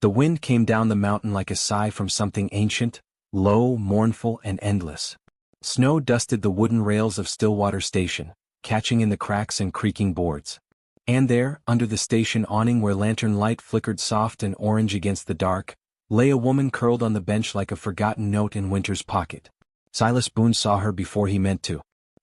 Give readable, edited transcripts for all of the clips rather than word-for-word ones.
The wind came down the mountain like a sigh from something ancient, low, mournful, and endless. Snow dusted the wooden rails of Stillwater Station, catching in the cracks and creaking boards. And there, under the station awning where lantern light flickered soft and orange against the dark, lay a woman curled on the bench like a forgotten note in winter's pocket. Silas Boone saw her before he meant to.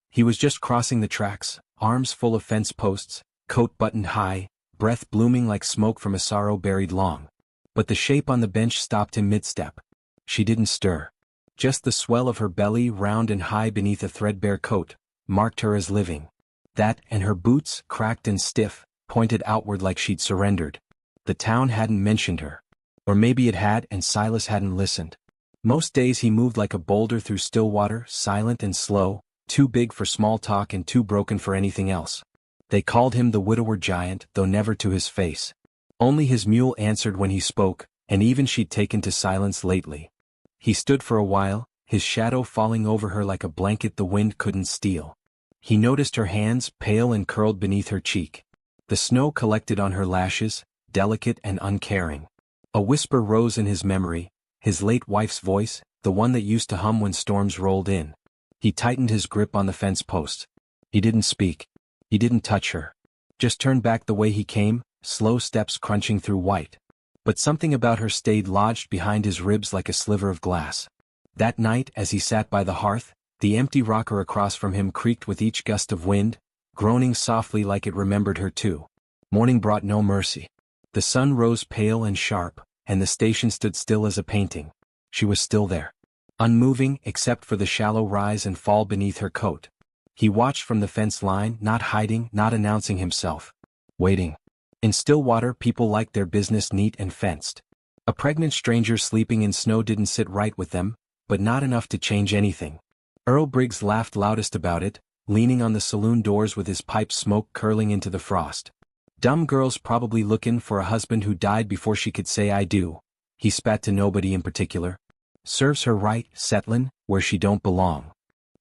He was just crossing the tracks, arms full of fence posts, coat buttoned high, breath blooming like smoke from a sorrow buried long. But the shape on the bench stopped him mid-step. She didn't stir. Just the swell of her belly, round and high beneath a threadbare coat, marked her as living. That, and her boots, cracked and stiff, pointed outward like she'd surrendered. The town hadn't mentioned her. Or maybe it had and Silas hadn't listened. Most days he moved like a boulder through Stillwater, silent and slow, too big for small talk and too broken for anything else. They called him the widower giant, though never to his face. Only his mule answered when he spoke, and even she'd taken to silence lately. He stood for a while, his shadow falling over her like a blanket the wind couldn't steal. He noticed her hands, pale and curled beneath her cheek. The snow collected on her lashes, delicate and uncaring. A whisper rose in his memory, his late wife's voice, the one that used to hum when storms rolled in. He tightened his grip on the fence post. He didn't speak. He didn't touch her. Just turned back the way he came, slow steps crunching through white. But something about her stayed lodged behind his ribs like a sliver of glass. That night, as he sat by the hearth, the empty rocker across from him creaked with each gust of wind, groaning softly like it remembered her too. Morning brought no mercy. The sun rose pale and sharp, and the station stood still as a painting. She was still there. Unmoving except for the shallow rise and fall beneath her coat. He watched from the fence line, not hiding, not announcing himself. Waiting. In Stillwater people liked their business neat and fenced. A pregnant stranger sleeping in snow didn't sit right with them, but not enough to change anything. Earl Briggs laughed loudest about it, leaning on the saloon doors with his pipe smoke curling into the frost. Dumb girl's probably lookin' for a husband who died before she could say I do. He spat to nobody in particular. Serves her right, settlin' where she don't belong.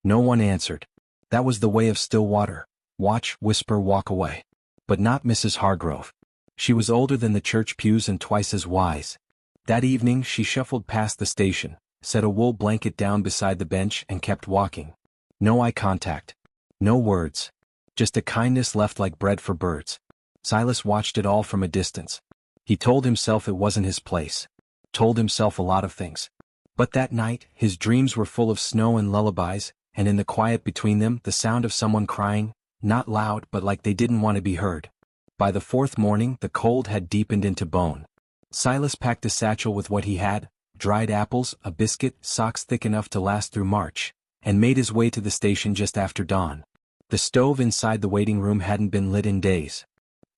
No one answered. That was the way of Stillwater. Watch, whisper, walk away. But not Mrs. Hargrove. She was older than the church pews and twice as wise. That evening she shuffled past the station, set a wool blanket down beside the bench and kept walking. No eye contact. No words. Just a kindness left like bread for birds. Silas watched it all from a distance. He told himself it wasn't his place. Told himself a lot of things. But that night, his dreams were full of snow and lullabies, and in the quiet between them the sound of someone crying, not loud but like they didn't want to be heard. By the fourth morning the cold had deepened into bone. Silas packed a satchel with what he had, dried apples, a biscuit, socks thick enough to last through March, and made his way to the station just after dawn. The stove inside the waiting room hadn't been lit in days.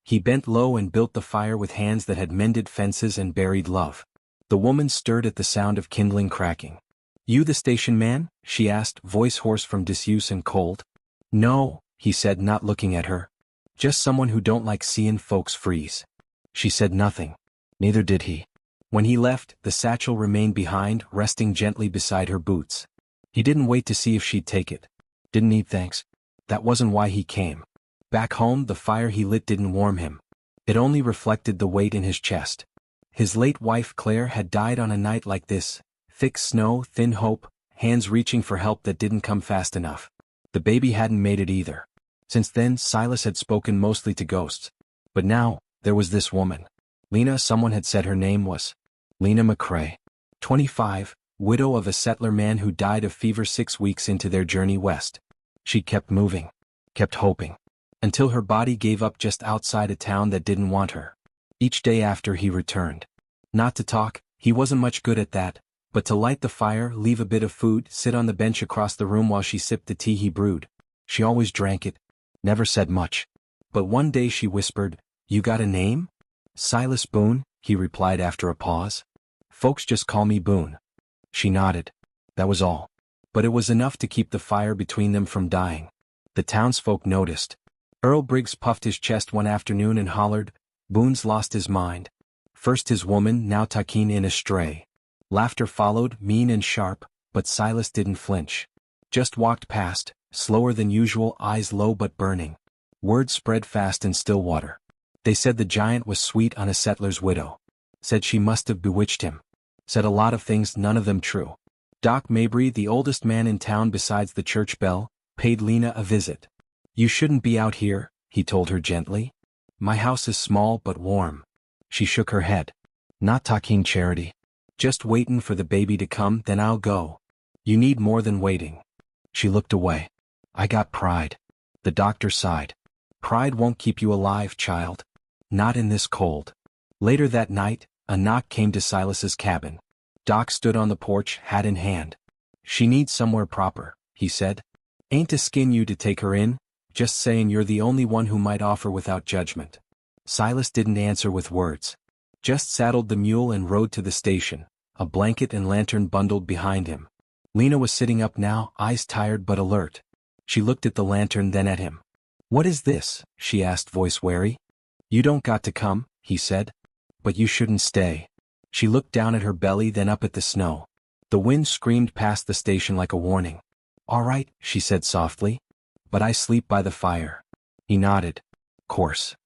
He bent low and built the fire with hands that had mended fences and buried love. The woman stirred at the sound of kindling cracking. You the station man? She asked, voice hoarse from disuse and cold. No, he said, not looking at her. Just someone who don't like seein' folks freeze. She said nothing. Neither did he. When he left, the satchel remained behind, resting gently beside her boots. He didn't wait to see if she'd take it. Didn't need thanks. That wasn't why he came. Back home, the fire he lit didn't warm him. It only reflected the weight in his chest. His late wife Claire had died on a night like this. Thick snow, thin hope, hands reaching for help that didn't come fast enough. The baby hadn't made it either. Since then, Silas had spoken mostly to ghosts. But now, there was this woman. Lena, someone had said her name was. Lena McCrae. 25, widow of a settler man who died of fever 6 weeks into their journey west. She kept moving. Kept hoping. Until her body gave up just outside a town that didn't want her. Each day after he returned. Not to talk, he wasn't much good at that, but to light the fire, leave a bit of food, sit on the bench across the room while she sipped the tea he brewed. She always drank it. Never said much. But one day she whispered, "You got a name?" "Silas Boone," he replied after a pause. "Folks just call me Boone." She nodded. That was all. But it was enough to keep the fire between them from dying. The townsfolk noticed. Earl Briggs puffed his chest one afternoon and hollered, "Boone's lost his mind. First his woman, now takin' in a stray." Laughter followed, mean and sharp, but Silas didn't flinch. Just walked past, slower than usual, eyes low but burning. Word spread fast in Stillwater. They said the giant was sweet on a settler's widow. Said she must have bewitched him. Said a lot of things, none of them true. Doc Mabry, the oldest man in town besides the church bell, paid Lena a visit. You shouldn't be out here, he told her gently. My house is small but warm. She shook her head. Not talking charity. Just waitin' for the baby to come, then I'll go. You need more than waiting. She looked away. I got pride. The doctor sighed. Pride won't keep you alive, child. Not in this cold. Later that night, a knock came to Silas's cabin. Doc stood on the porch, hat in hand. She needs somewhere proper, he said. Ain't to skin you to take her in, just saying you're the only one who might offer without judgment. Silas didn't answer with words. Just saddled the mule and rode to the station, a blanket and lantern bundled behind him. Lena was sitting up now, eyes tired but alert. She looked at the lantern, then at him. What is this? She asked, voice wary. You don't got to come, he said. But you shouldn't stay. She looked down at her belly, then up at the snow. The wind screamed past the station like a warning. All right, she said softly. But I sleep by the fire. He nodded. Course.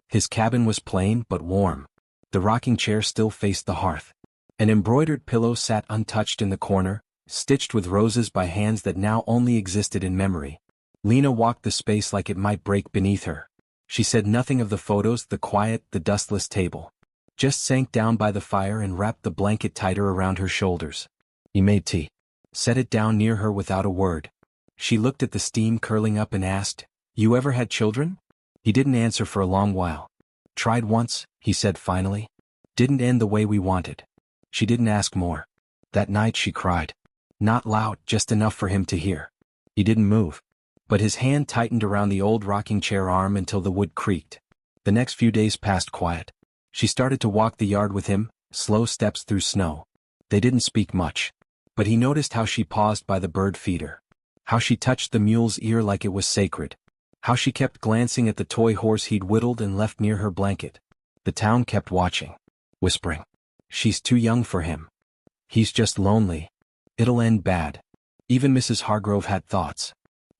His cabin was plain but warm. The rocking chair still faced the hearth. An embroidered pillow sat untouched in the corner, stitched with roses by hands that now only existed in memory. Lena walked the space like it might break beneath her. She said nothing of the photos, the quiet, the dustless table. Just sank down by the fire and wrapped the blanket tighter around her shoulders. He made tea. Set it down near her without a word. She looked at the steam curling up and asked, You ever had children? He didn't answer for a long while. Tried once, he said finally. Didn't end the way we wanted. She didn't ask more. That night she cried. Not loud, just enough for him to hear. He didn't move. But his hand tightened around the old rocking chair arm until the wood creaked. The next few days passed quiet. She started to walk the yard with him, slow steps through snow. They didn't speak much. But he noticed how she paused by the bird feeder. How she touched the mule's ear like it was sacred. How she kept glancing at the toy horse he'd whittled and left near her blanket. The town kept watching, whispering. She's too young for him. He's just lonely. It'll end bad. Even Mrs. Hargrove had thoughts.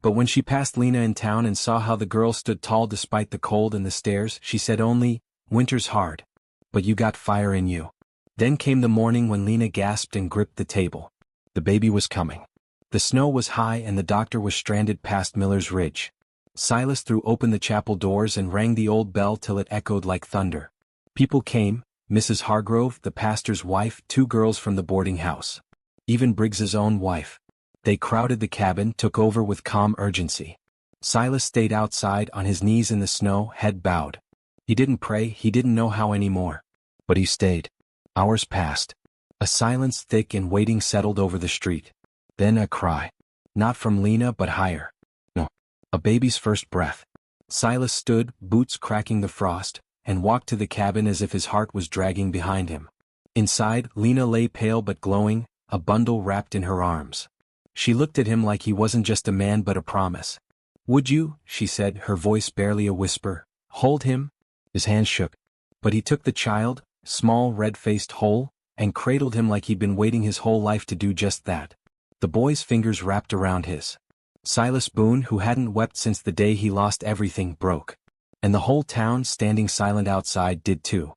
But when she passed Lena in town and saw how the girl stood tall despite the cold and the stares, she said only, Winter's hard. But you got fire in you. Then came the morning when Lena gasped and gripped the table. The baby was coming. The snow was high and the doctor was stranded past Miller's Ridge. Silas threw open the chapel doors and rang the old bell till it echoed like thunder. People came, Mrs. Hargrove, the pastor's wife, 2 girls from the boarding house. Even Briggs's own wife. They crowded the cabin, took over with calm urgency. Silas stayed outside on his knees in the snow, head bowed. He didn't pray, he didn't know how anymore. But he stayed. Hours passed. A silence thick and waiting settled over the street. Then a cry. Not from Lena but higher. No. A baby's first breath. Silas stood, boots cracking the frost, and walked to the cabin as if his heart was dragging behind him. Inside, Lena lay pale but glowing, a bundle wrapped in her arms. She looked at him like he wasn't just a man but a promise. Would you, she said, her voice barely a whisper, hold him? His hand shook. But he took the child, small red-faced whole, and cradled him like he'd been waiting his whole life to do just that. The boy's fingers wrapped around his. Silas Boone, who hadn't wept since the day he lost everything, broke. And the whole town, standing silent outside, did too.